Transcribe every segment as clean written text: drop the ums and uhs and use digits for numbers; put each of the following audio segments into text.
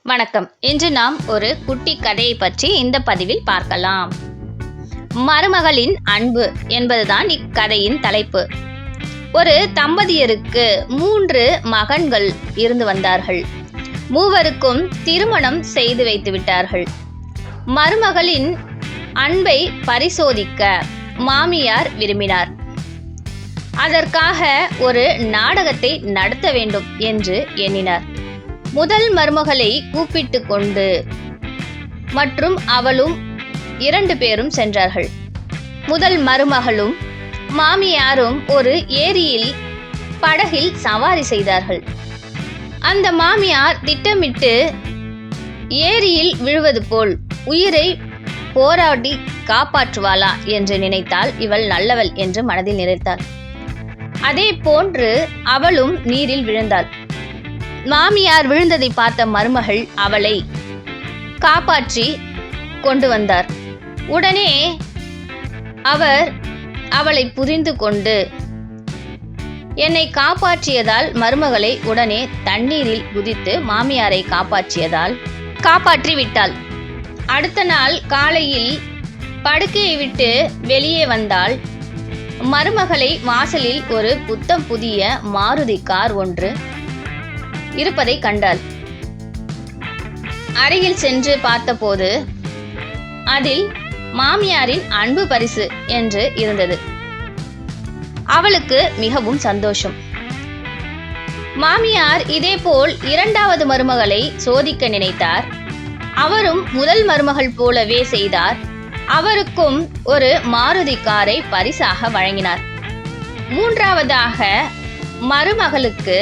வணக்கம். இன்று நாம் ஒரு குட்டி கதையை பற்றி இந்த பதிவில் பார்க்கலாம். மருமகளின் அன்பு என்பதுதான் இக்கதையின் தலைப்பு. ஒரு தம்பதியருக்கு 3 மகன்கள் இருந்து வந்தார்கள். மூவருக்கும் திருமணம் செய்து வைத்து விட்டார்கள். மருமகளின் அன்பை பரிசோதிக்க மாமியார் விரும்பினார். அதற்காக ஒரு நாடகத்தை நடத்த வேண்டும் என்று எண்ணினார். முதல் மருமகளை கூப்பிட்டு கொண்டு மற்றும் அவளும் 2 பேரும் சென்றார்கள். முதல் மருமகளும் மாமியாரும் ஒரு ஏரியில் படகில் சவாரி செய்தார்கள். அந்த மாமியார் திட்டமிட்டு ஏரியில் விழுவது போல் உயிரை போராடி காப்பாற்றுவாளா என்று நினைத்தால் இவள் நல்லவள் என்று மனதில் நினைத்தாள். அதே போன்று அவளும் நீரில் விழுந்தாள். மாமியார் விழுந்ததை பார்த்த மருமகள் அவளை காப்பாற்றி கொண்டு வந்தார். உடனே அவர் அவளை புரிந்து கொண்டு என்னை காப்பாற்றியதால் மருமகளை உடனே தண்ணீரில் குதித்து மாமியாரை காப்பாற்றி விட்டாள். அடுத்த நாள் காலையில் படுக்கையை விட்டு வெளியே வந்தால் மருமகளை வாசலில் ஒரு புத்தம் புதிய மாருதி கார் ஒன்று இருப்பதை கண்டாள். அருகில் சென்று பார்த்தபோது அதில் மாமியாரின் அன்பு பரிசு என்று இருந்தது. அவளுக்கு மிகவும் சந்தோஷம். மாமியார் இதேபோல் 2வது மருமகளை சோதிக்க நினைத்தார். அவரும் முதல் மருமகள் போலவே செய்தார். அவருக்கும் ஒரு மாருதி காரை பரிசாக வழங்கினார். 3வதாக மருமகளுக்கு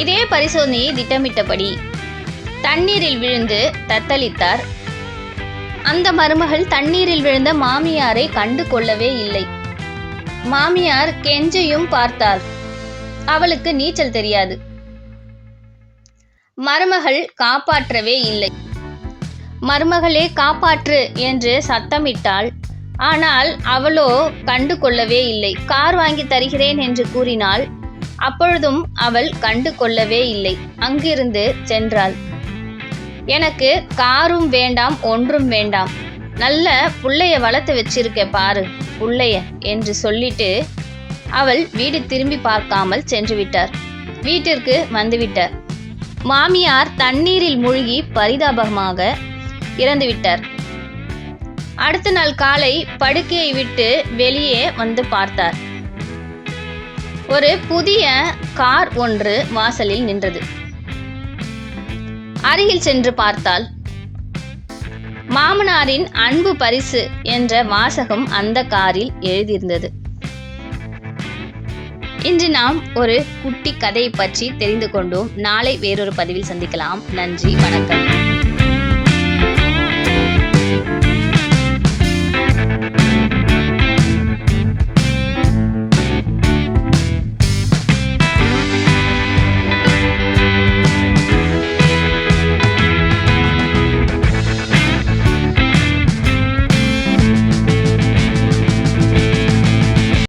இதே பரிசோதனையை திட்டமிட்டபடி தண்ணீரில் விழுந்து தத்தளித்தார். அந்த மருமகள் தண்ணீரில் விழுந்த மாமியாரை கண்டு கொள்ளவே இல்லை. மாமியார் கெஞ்சையும் பார்த்தாள். அவளுக்கு நீச்சல் தெரியாது. மருமகள் காப்பாற்றவே இல்லை. மருமகளே காப்பாற்று என்று சத்தமிட்டாள். ஆனால் அவளோ கண்டு கொள்ளவே இல்லை. கார் வாங்கி தருகிறேன் என்று கூறினாள். அப்பொழுதும் அவள் கண்டு கொள்ளவே இல்லை. அங்கிருந்து சென்றாள். எனக்கு காரும் வேண்டாம், ஒன்றும் வேண்டாம், நல்ல புள்ளைய வளர்த்து வச்சிருக்க பாரு புள்ளைய என்று சொல்லிட்டு அவள் வீடு திரும்பி பார்க்காமல் சென்று விட்டார். வீட்டிற்கு வந்துவிட்டார். மாமியார் தண்ணீரில் மூழ்கி பரிதாபமாக இறந்துவிட்டார். அடுத்த நாள் காலை படுக்கையை விட்டு வெளியே வந்து பார்த்தார். ஒரு புதிய கார் ஒன்று வாசலில் நின்றது. அருகில் சென்று பார்த்தால் மாமனாரின் அன்பு பரிசு என்ற வாசகம் அந்த காரில் எழுதியிருந்தது. இன்று நாம் ஒரு குட்டி கதையை பற்றி தெரிந்து கொண்டோம். நாளை வேறொரு பதிவில் சந்திக்கலாம். நன்றி, வணக்கம்.